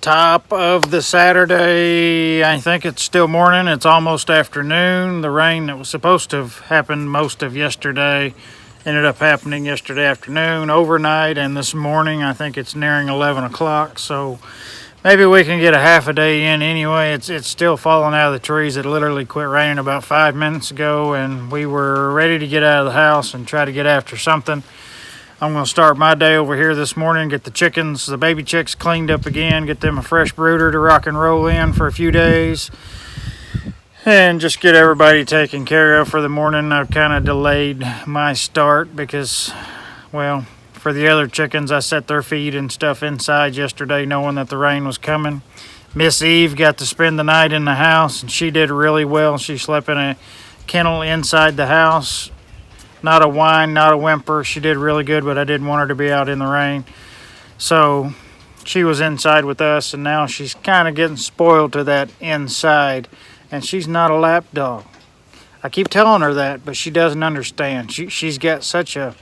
Top of the Saturday. I think it's still morning. It's almost afternoon. The rain that was supposed to have happened most of yesterday ended up happening yesterday afternoon, overnight, and this morning. I think it's nearing 11 o'clock, so maybe we can get a half a day in anyway. It's still falling out of the trees. It literally quit raining about 5 minutes ago, and we were ready to get out of the house and try to get after something. I'm going to start my day over here this morning, get the chickens, the baby chicks cleaned up again, get them a fresh brooder to rock and roll in for a few days, and just get everybody taken care of for the morning. I've kind of delayed my start because, well, for the other chickens, I set their feed and stuff inside yesterday knowing that the rain was coming. Miss Eve got to spend the night in the house, and she did really well. She slept in a kennel inside the house. Not a whine, not a whimper. She did really good, but I didn't want her to be out in the rain. So she was inside with us, and now she's kind of getting spoiled to that inside. And she's not a lap dog. I keep telling her that, but she doesn't understand. She's got such an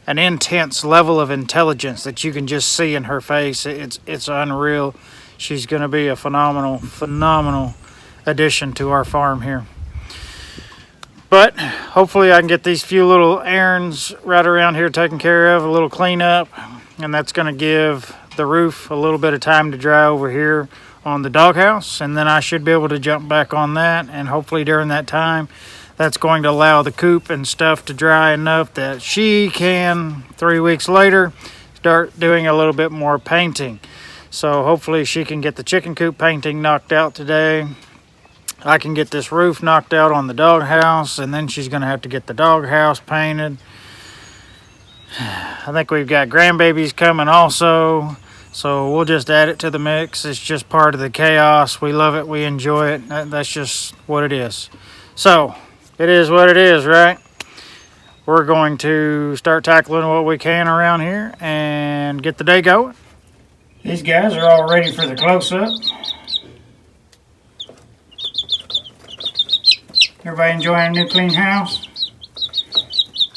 intense level of intelligence that you can just see in her face. It's unreal. She's going to be a phenomenal addition to our farm here. But hopefully I can get these few little errands right around here taken care of, a little cleanup, and that's going to give the roof a little bit of time to dry over here on the doghouse, and then I should be able to jump back on that, and hopefully during that time that's going to allow the coop and stuff to dry enough that she can, 3 weeks later, start doing a little bit more painting. So hopefully she can get the chicken coop painting knocked out today. I can get this roof knocked out on the doghouse, and then she's going to have to get the doghouse painted. I think we've got grandbabies coming also, so we'll just add it to the mix. It's just part of the chaos. We love it. We enjoy it. That's just what it is. So it is what it is, right? We're going to start tackling what we can around here and get the day going. These guys are all ready for the close-up. Everybody enjoying a new clean house?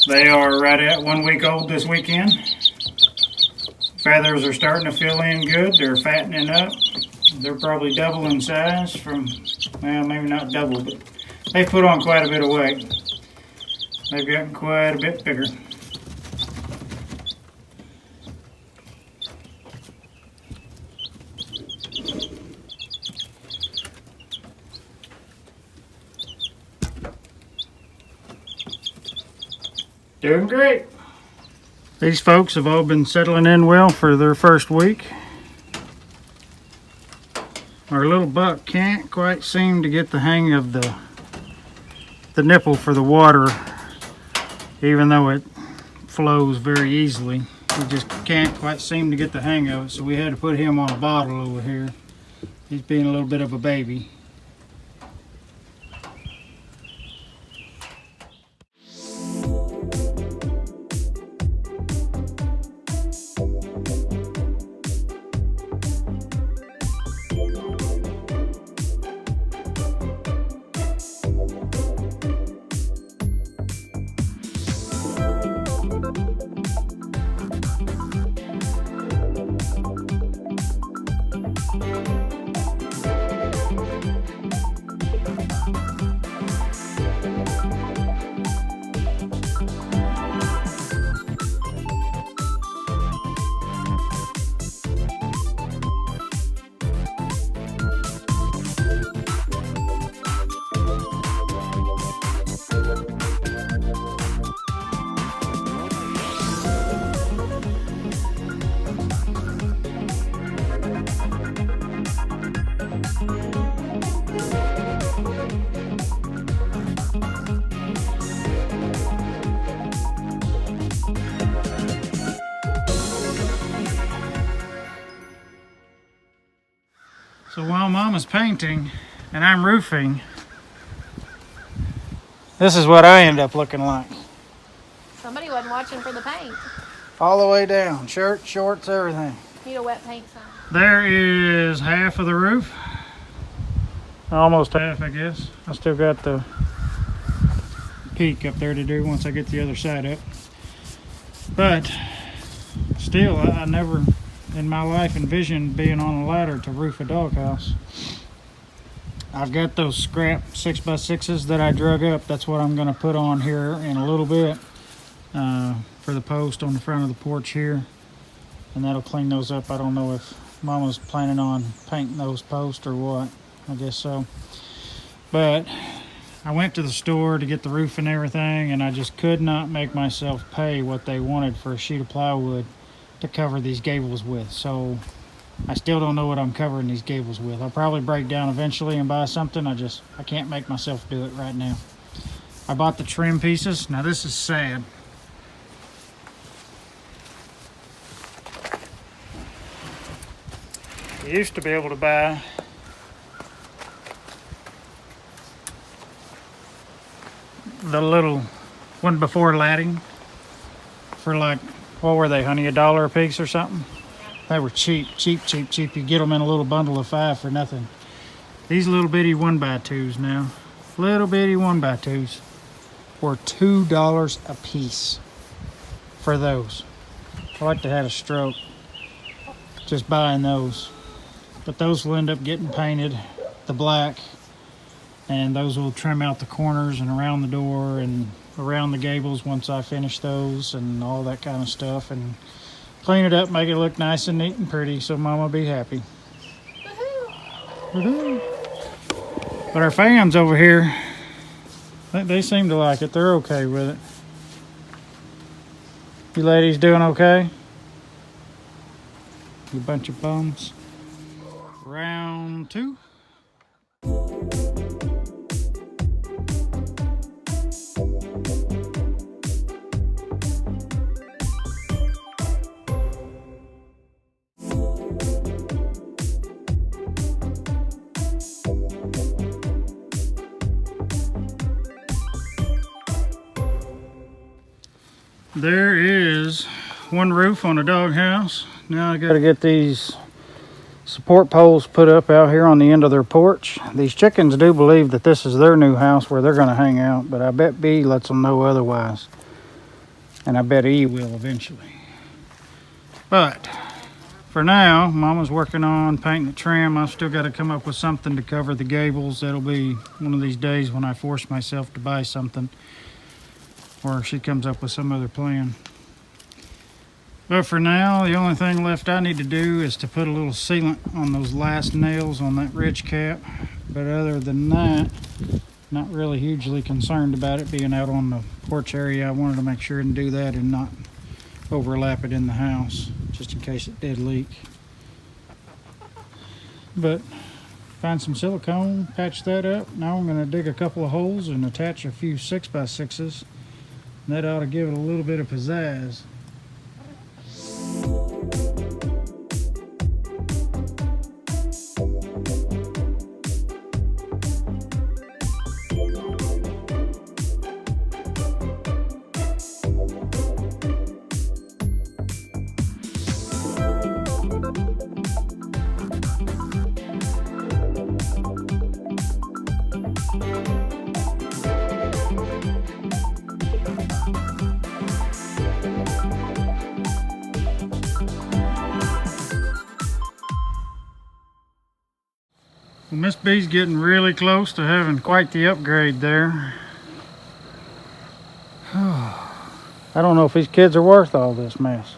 They are right at 1 week old this weekend. Feathers are starting to fill in good. They're fattening up. They're probably double in size from, well, maybe not double, but they put on quite a bit of weight. They've gotten quite a bit bigger. Doing great. These folks have all been settling in well for their first week. Our little buck can't quite seem to get the hang of the nipple for the water, even though it flows very easily. He just can't quite seem to get the hang of it, so we had to put him on a bottle over here. He's being a little bit of a baby. So while Mama's painting and I'm roofing, this is what I end up looking like. Somebody wasn't watching for the paint. All the way down, shirt, shorts, everything. Need a wet paint sign. There is half of the roof. Almost half, I guess. I still got the peak up there to do once I get the other side up. But still, I never in my life envisioned being on a ladder to roof a doghouse. I've got those scrap 6x6s that I drug up. That's what I'm going to put on here in a little bit for the post on the front of the porch here. And that'll clean those up. I don't know if Mama's planning on painting those posts or what. I guess so. But I went to the store to get the roof and everything, and I just could not make myself pay what they wanted for a sheet of plywood to cover these gables with. So I still don't know what I'm covering these gables with. I'll probably break down eventually and buy something. I can't make myself do it right now. I bought the trim pieces. Now this is sad. You used to be able to buy the little one before latting for like, what were they, honey, $1 a piece or something? They were cheap. You get them in a little bundle of 5 for nothing. These little bitty 1x2s now, little bitty 1x2s were $2 a piece for those. I like to have a stroke just buying those. But those will end up getting painted the black, and those will trim out the corners and around the door and around the gables once I finish those and all that kind of stuff, and clean it up, make it look nice and neat and pretty, so Mama will be happy. Woohoo! But our fans over here, they seem to like it. They're okay with it. You ladies doing okay? You bunch of bums. Round 2. There is one roof on the doghouse. Now I gotta get these support poles put up out here on the end of their porch. These chickens do believe that this is their new house where they're gonna hang out, but I bet B lets them know otherwise. And I bet E will eventually. But for now, Mama's working on painting the trim. I've still got to come up with something to cover the gables. That'll be one of these days when I force myself to buy something, or she comes up with some other plan. But for now, the only thing left I need to do is to put a little sealant on those last nails on that ridge cap. But other than that, not really hugely concerned about it being out on the porch area. I wanted to make sure and do that and not overlap it in the house, just in case it did leak. But find some silicone, patch that up. Now I'm going to dig a couple of holes and attach a few 6x6s. That ought to give it a little bit of pizzazz. Well, Miss B's getting really close to having quite the upgrade there. I don't know if these kids are worth all this mess.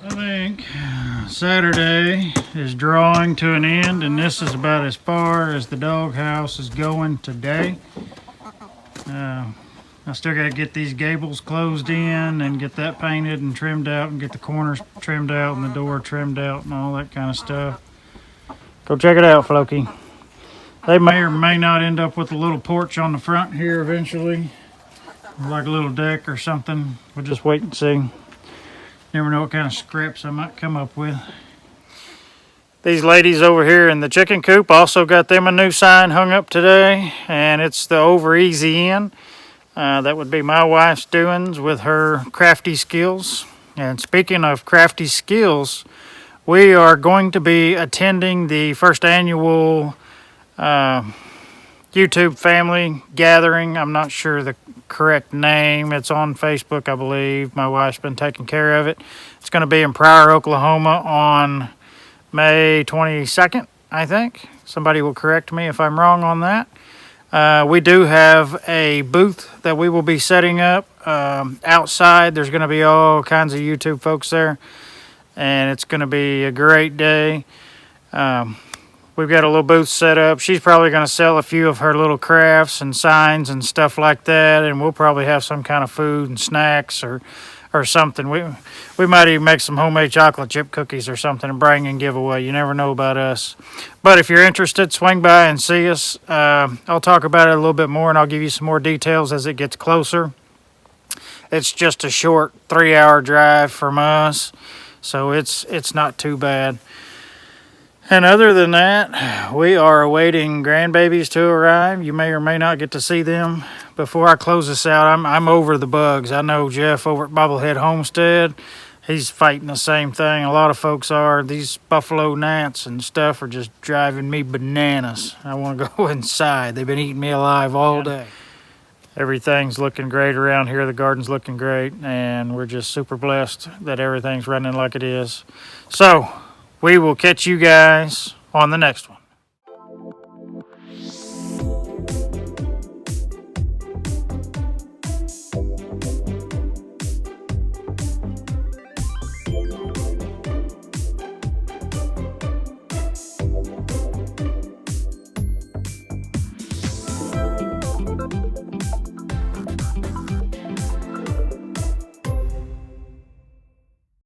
I think Saturday is drawing to an end, and this is about as far as the doghouse is going today. I still got to get these gables closed in and get that painted and trimmed out and get the corners trimmed out and the door trimmed out and all that kind of stuff. Go check it out, Floki. They may or may not end up with a little porch on the front here eventually, like a little deck or something. We'll just wait and see. Never know what kind of scraps I might come up with. These ladies over here in the chicken coop also got them a new sign hung up today, and it's the Over Easy Inn. That would be my wife's doings with her crafty skills. And speaking of crafty skills, we are going to be attending the first annual YouTube family gathering. I'm not sure the correct name. It's on Facebook, I believe. My wife's been taking care of it. It's going to be in Pryor, Oklahoma on May 22nd, I think. Somebody will correct me if I'm wrong on that. We do have a booth that we will be setting up outside. There's going to be all kinds of YouTube folks there, and it's going to be a great day. We've got a little booth set up. She's probably going to sell a few of her little crafts and signs and stuff like that, and we'll probably have some kind of food and snacks or something. We might even make some homemade chocolate chip cookies or something and bring and give away. You never know about us. But if you're interested, swing by and see us. I'll talk about it a little bit more, and I'll give you some more details as it gets closer. It's just a short 3-hour drive from us, so it's not too bad. And other than that, we are awaiting grandbabies to arrive. You may or may not get to see them. Before I close this out, I'm over the bugs. I know Jeff over at Bobblehead Homestead, he's fighting the same thing. A lot of folks are. These buffalo gnats and stuff are just driving me bananas. I want to go inside. They've been eating me alive all day. Everything's looking great around here. The garden's looking great, and we're just super blessed that everything's running like it is. So we will catch you guys on the next one.